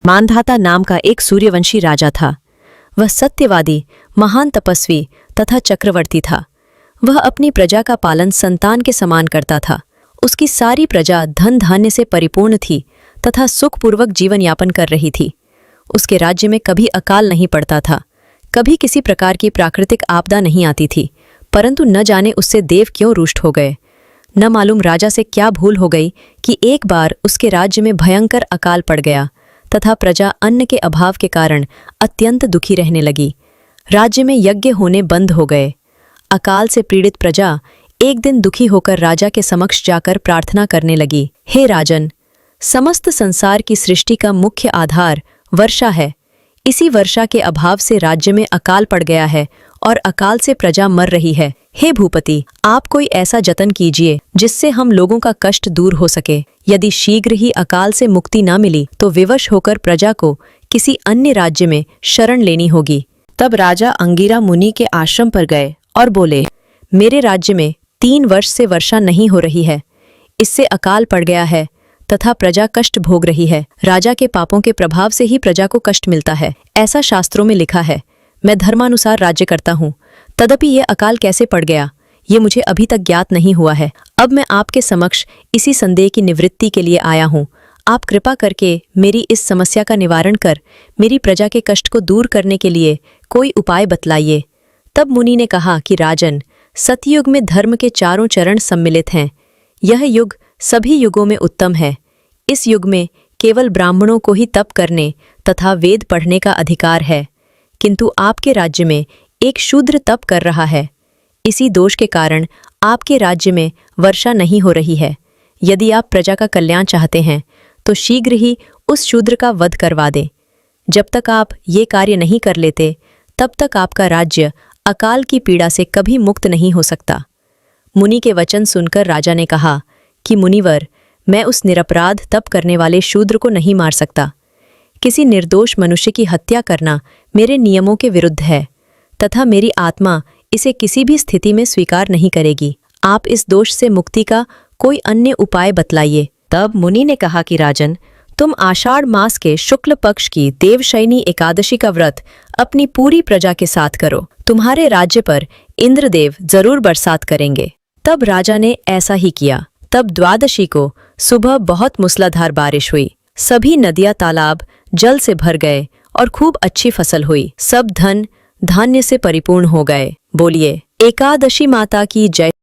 मानधाता नाम का एक सूर्यवंशी राजा था। वह सत्यवादी, महान तपस्वी तथा चक्रवर्ती था। वह अपनी प्रजा का पालन संतान के समान करता था। उसकी सारी प्रजा धन धान्य से परिपूर्ण थी तथा सुखपूर्वक जीवन यापन कर रही थी। उसके राज्य में कभी अकाल नहीं पड़ता था, कभी किसी प्रकार की प्राकृतिक आपदा नहीं आती थी। परंतु न जाने उससे देव क्यों रुष्ट हो गए। न मालूम राजा से क्या भूल हो गई कि एक बार उसके राज्य में भयंकर अकाल पड़ गया तथा प्रजा अन्न के अभाव के कारण अत्यंत दुखी रहने लगी। राज्य में यज्ञ होने बंद हो गए। अकाल से पीड़ित प्रजा एक दिन दुखी होकर राजा के समक्ष जाकर प्रार्थना करने लगी, हे राजन, समस्त संसार की सृष्टि का मुख्य आधार वर्षा है। इसी वर्षा के अभाव से राज्य में अकाल पड़ गया है और अकाल से प्रजा मर रही है। हे भूपति, आप कोई ऐसा जतन कीजिए जिससे हम लोगों का कष्ट दूर हो सके। यदि शीघ्र ही अकाल से मुक्ति न मिली तो विवश होकर प्रजा को किसी अन्य राज्य में शरण लेनी होगी। तब राजा अंगिरा मुनि के आश्रम पर गए और बोले, मेरे राज्य में 3 वर्ष से वर्षा नहीं हो रही है। इससे अकाल पड़ गया है तथा प्रजा कष्ट भोग रही है। राजा के पापों के प्रभाव से ही प्रजा को कष्ट मिलता है, ऐसा शास्त्रों में लिखा है। मैं धर्मानुसार राज्य करता हूँ, तदपि ये अकाल कैसे पड़ गया ये मुझे अभी तक ज्ञात नहीं हुआ है। अब मैं आपके समक्ष इसी संदेह की निवृत्ति के लिए आया हूँ। आप कृपा करके मेरी इस समस्या का निवारण कर मेरी प्रजा के कष्ट को दूर करने के लिए कोई उपाय बतलाइए। तब मुनि ने कहा कि राजन, सतयुग में धर्म के चारों चरण सम्मिलित हैं। यह युग सभी युगों में उत्तम है। इस युग में केवल ब्राह्मणों को ही तप करने तथा वेद पढ़ने का अधिकार है, किंतु आपके राज्य में एक शूद्र तप कर रहा है। इसी दोष के कारण आपके राज्य में वर्षा नहीं हो रही है। यदि आप प्रजा का कल्याण चाहते हैं तो शीघ्र ही उस शूद्र का वध करवा दें। जब तक आप ये कार्य नहीं कर लेते तब तक आपका राज्य अकाल की पीड़ा से कभी मुक्त नहीं हो सकता। मुनि के वचन सुनकर राजा ने कहा कि मुनिवर, मैं उस निरपराध तप करने वाले शूद्र को नहीं मार सकता। किसी निर्दोष मनुष्य की हत्या करना मेरे नियमों के विरुद्ध है तथा मेरी आत्मा इसे किसी भी स्थिति में स्वीकार नहीं करेगी। आप इस दोष से मुक्ति का कोई अन्य उपाय बतलाइए। तब मुनि ने कहा कि राजन, तुम आषाढ़ मास के शुक्ल पक्ष की देवशयनी एकादशी का व्रत अपनी पूरी प्रजा के साथ करो। तुम्हारे राज्य पर इंद्रदेव जरूर बरसात करेंगे। तब राजा ने ऐसा ही किया। तब द्वादशी को सुबह बहुत मूसलाधार बारिश हुई। सभी नदियां तालाब जल से भर गए और खूब अच्छी फसल हुई। सब धन धान्य से परिपूर्ण हो गए। बोलिए, एकादशी माता की जय।